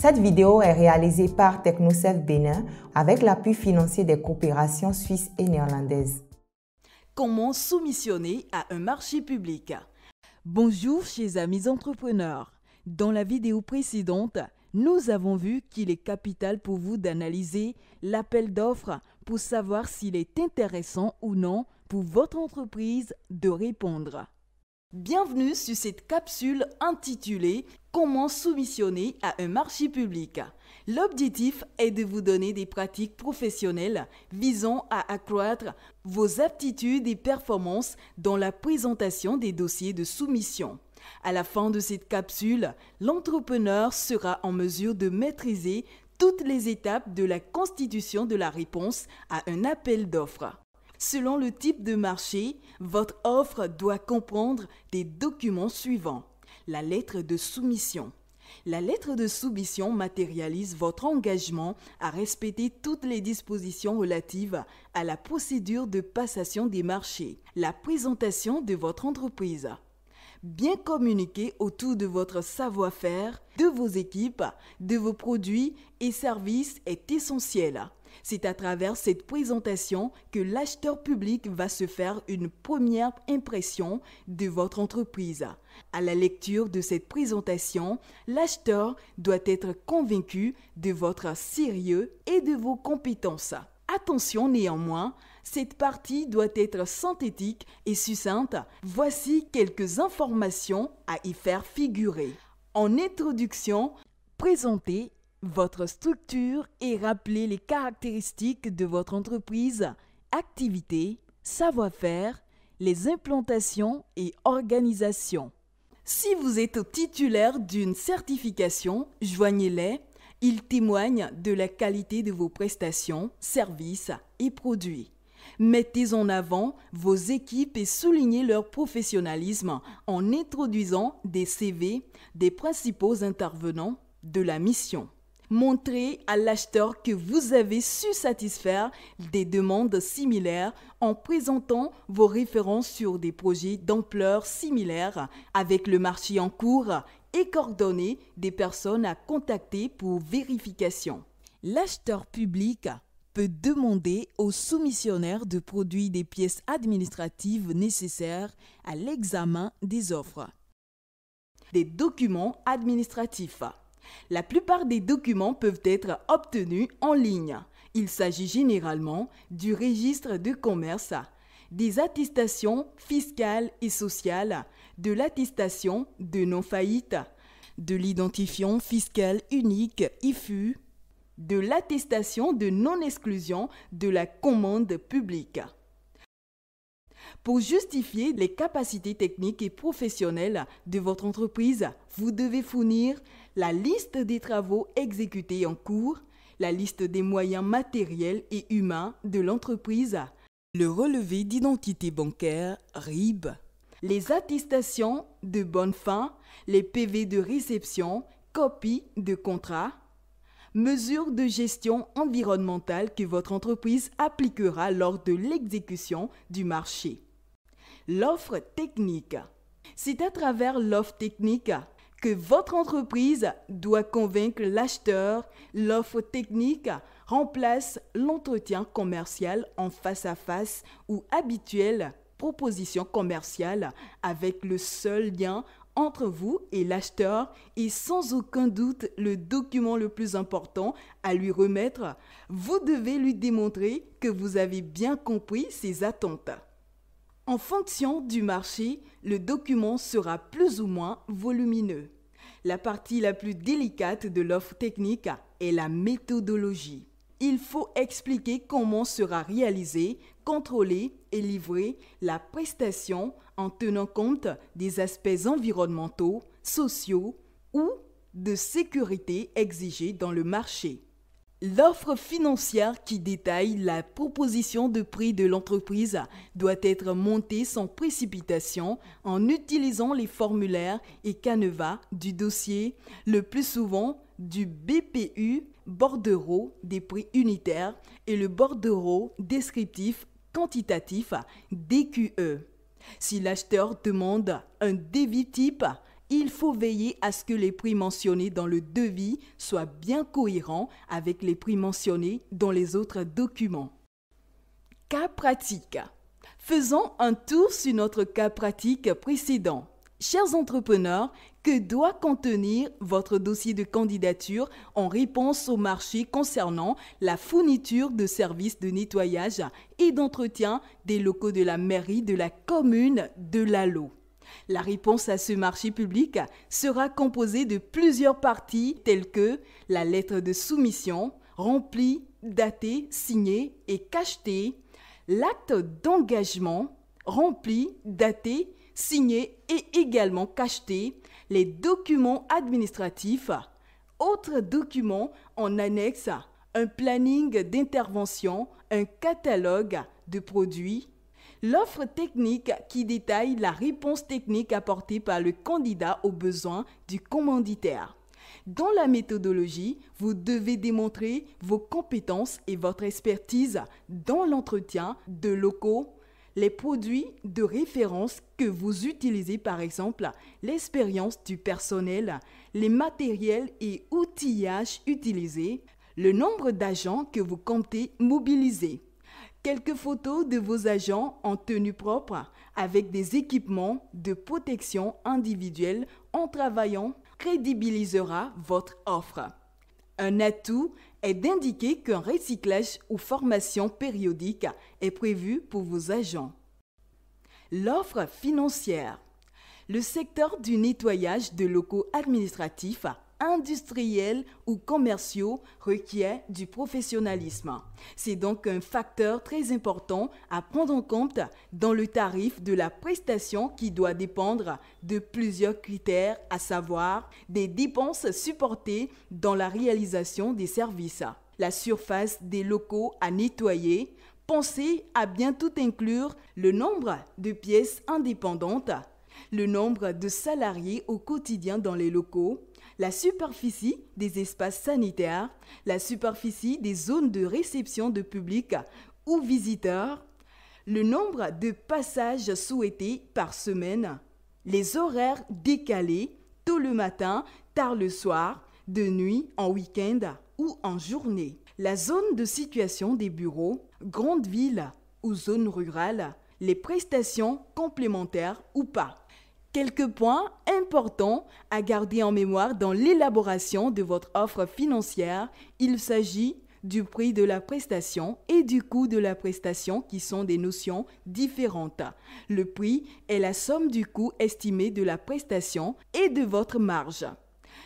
Cette vidéo est réalisée par Technocef Bénin avec l'appui financier des coopérations suisses et néerlandaises. Comment soumissionner à un marché public? Bonjour chers amis entrepreneurs. Dans la vidéo précédente, nous avons vu qu'il est capital pour vous d'analyser l'appel d'offres pour savoir s'il est intéressant ou non pour votre entreprise de répondre. Bienvenue sur cette capsule intitulée « Comment soumissionner à un marché public ». L'objectif est de vous donner des pratiques professionnelles visant à accroître vos aptitudes et performances dans la présentation des dossiers de soumission. À la fin de cette capsule, l'entrepreneur sera en mesure de maîtriser toutes les étapes de la constitution de la réponse à un appel d'offres. Selon le type de marché, votre offre doit comprendre des documents suivants. La lettre de soumission. La lettre de soumission matérialise votre engagement à respecter toutes les dispositions relatives à la procédure de passation des marchés. La présentation de votre entreprise. Bien communiquer autour de votre savoir-faire, de vos équipes, de vos produits et services est essentiel. C'est à travers cette présentation que l'acheteur public va se faire une première impression de votre entreprise. À la lecture de cette présentation, l'acheteur doit être convaincu de votre sérieux et de vos compétences. Attention néanmoins, cette partie doit être synthétique et succincte. Voici quelques informations à y faire figurer. En introduction, présentez votre structure et rappelez les caractéristiques de votre entreprise, activités, savoir-faire, les implantations et organisations. Si vous êtes titulaire d'une certification, joignez-les. Ils témoignent de la qualité de vos prestations, services et produits. Mettez en avant vos équipes et soulignez leur professionnalisme en introduisant des CV des principaux intervenants de la mission. Montrez à l'acheteur que vous avez su satisfaire des demandes similaires en présentant vos références sur des projets d'ampleur similaire avec le marché en cours et coordonner des personnes à contacter pour vérification. L'acheteur public peut demander au soumissionnaire de produire des pièces administratives nécessaires à l'examen des offres. Des documents administratifs. La plupart des documents peuvent être obtenus en ligne. Il s'agit généralement du registre de commerce, des attestations fiscales et sociales, de l'attestation de non-faillite, de l'identifiant fiscal unique IFU, de l'attestation de non-exclusion de la commande publique. Pour justifier les capacités techniques et professionnelles de votre entreprise, vous devez fournir la liste des travaux exécutés en cours, la liste des moyens matériels et humains de l'entreprise, le relevé d'identité bancaire RIB, les attestations de bonne fin, les PV de réception, copies de contrat, mesures de gestion environnementale que votre entreprise appliquera lors de l'exécution du marché. L'offre technique. C'est à travers l'offre technique que votre entreprise doit convaincre l'acheteur. L'offre technique remplace l'entretien commercial en face à face ou habituelle proposition commerciale avec le seul lien entre vous et l'acheteur et sans aucun doute le document le plus important à lui remettre. Vous devez lui démontrer que vous avez bien compris ses attentes. En fonction du marché, le document sera plus ou moins volumineux. La partie la plus délicate de l'offre technique est la méthodologie. Il faut expliquer comment sera réalisée, contrôlée et livrée la prestation en tenant compte des aspects environnementaux, sociaux ou de sécurité exigés dans le marché. L'offre financière qui détaille la proposition de prix de l'entreprise doit être montée sans précipitation en utilisant les formulaires et canevas du dossier, le plus souvent du BPU, bordereau des prix unitaires, et le bordereau descriptif quantitatif DQE. Si l'acheteur demande un devis type, il faut veiller à ce que les prix mentionnés dans le devis soient bien cohérents avec les prix mentionnés dans les autres documents. Cas pratique. Faisons un tour sur notre cas pratique précédent. Chers entrepreneurs, que doit contenir votre dossier de candidature en réponse au marché concernant la fourniture de services de nettoyage et d'entretien des locaux de la mairie de la commune de Lalo? La réponse à ce marché public sera composée de plusieurs parties telles que la lettre de soumission, remplie, datée, signée et cachetée, l'acte d'engagement, rempli, daté, signé et également cacheté, les documents administratifs, autres documents en annexe, un planning d'intervention, un catalogue de produits, l'offre technique qui détaille la réponse technique apportée par le candidat aux besoins du commanditaire. Dans la méthodologie, vous devez démontrer vos compétences et votre expertise dans l'entretien de locaux, les produits de référence que vous utilisez, par exemple, l'expérience du personnel, les matériels et outillages utilisés, le nombre d'agents que vous comptez mobiliser. Quelques photos de vos agents en tenue propre avec des équipements de protection individuelle en travaillant crédibilisera votre offre. Un atout est d'indiquer qu'un recyclage ou formation périodique est prévu pour vos agents. L'offre financière. Le secteur du nettoyage de locaux administratifs, industriels ou commerciaux requiert du professionnalisme. C'est donc un facteur très important à prendre en compte dans le tarif de la prestation qui doit dépendre de plusieurs critères, à savoir des dépenses supportées dans la réalisation des services, la surface des locaux à nettoyer. Pensez à bien tout inclure, le nombre de pièces indépendantes, le nombre de salariés au quotidien dans les locaux, la superficie des espaces sanitaires, la superficie des zones de réception de public ou visiteurs, le nombre de passages souhaités par semaine, les horaires décalés, tôt le matin, tard le soir, de nuit, en week-end ou en journée, la zone de situation des bureaux, grandes villes ou zones rurales, les prestations complémentaires ou pas. Quelques points importants à garder en mémoire dans l'élaboration de votre offre financière. Il s'agit du prix de la prestation et du coût de la prestation qui sont des notions différentes. Le prix est la somme du coût estimé de la prestation et de votre marge.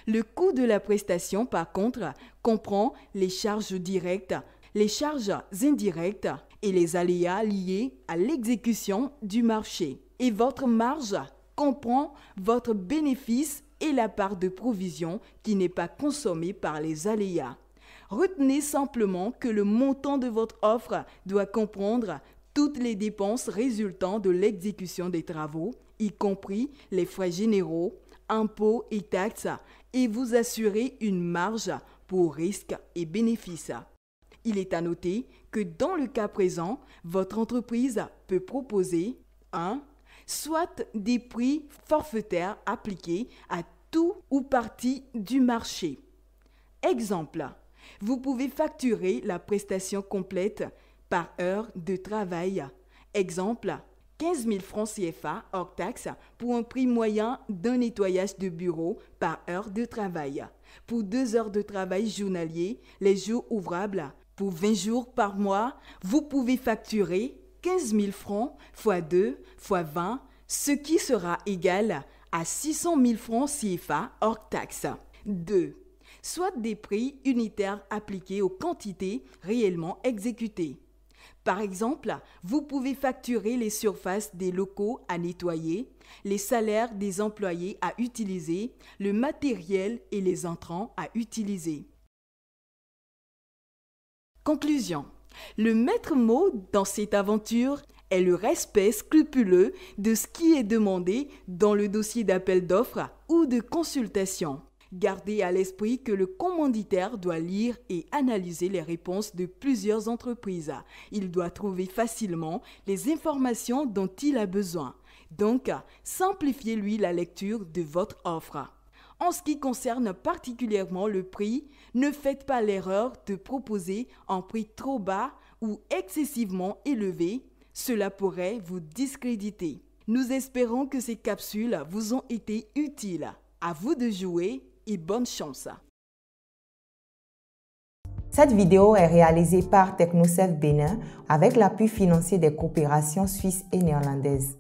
Le coût de la prestation, par contre, comprend les charges directes, les charges indirectes et les aléas liés à l'exécution du marché. Et votre marge comprend votre bénéfice et la part de provision qui n'est pas consommée par les aléas. Retenez simplement que le montant de votre offre doit comprendre toutes les dépenses résultant de l'exécution des travaux, y compris les frais généraux, impôts et taxes, et vous assurer une marge pour risques et bénéfices. Il est à noter que dans le cas présent, votre entreprise peut proposer 1. Soit des prix forfaitaires appliqués à tout ou partie du marché. Exemple, vous pouvez facturer la prestation complète par heure de travail. Exemple, 15 000 francs CFA hors taxe pour un prix moyen d'un nettoyage de bureau par heure de travail. Pour 2 heures de travail journalier, les jours ouvrables, pour 20 jours par mois, vous pouvez facturer 15 000 francs x 2 x 20, ce qui sera égal à 600 000 francs CFA hors taxe. 2. Soit des prix unitaires appliqués aux quantités réellement exécutées. Par exemple, vous pouvez facturer les surfaces des locaux à nettoyer, les salaires des employés à utiliser, le matériel et les entrants à utiliser. Conclusion. Le maître mot dans cette aventure est le respect scrupuleux de ce qui est demandé dans le dossier d'appel d'offres ou de consultation. Gardez à l'esprit que le commanditaire doit lire et analyser les réponses de plusieurs entreprises. Il doit trouver facilement les informations dont il a besoin. Donc, simplifiez-lui la lecture de votre offre. En ce qui concerne particulièrement le prix, ne faites pas l'erreur de proposer un prix trop bas ou excessivement élevé. Cela pourrait vous discréditer. Nous espérons que ces capsules vous ont été utiles. À vous de jouer et bonne chance. Cette vidéo est réalisée par TechnoServe Bénin avec l'appui financier des coopérations suisses et néerlandaises.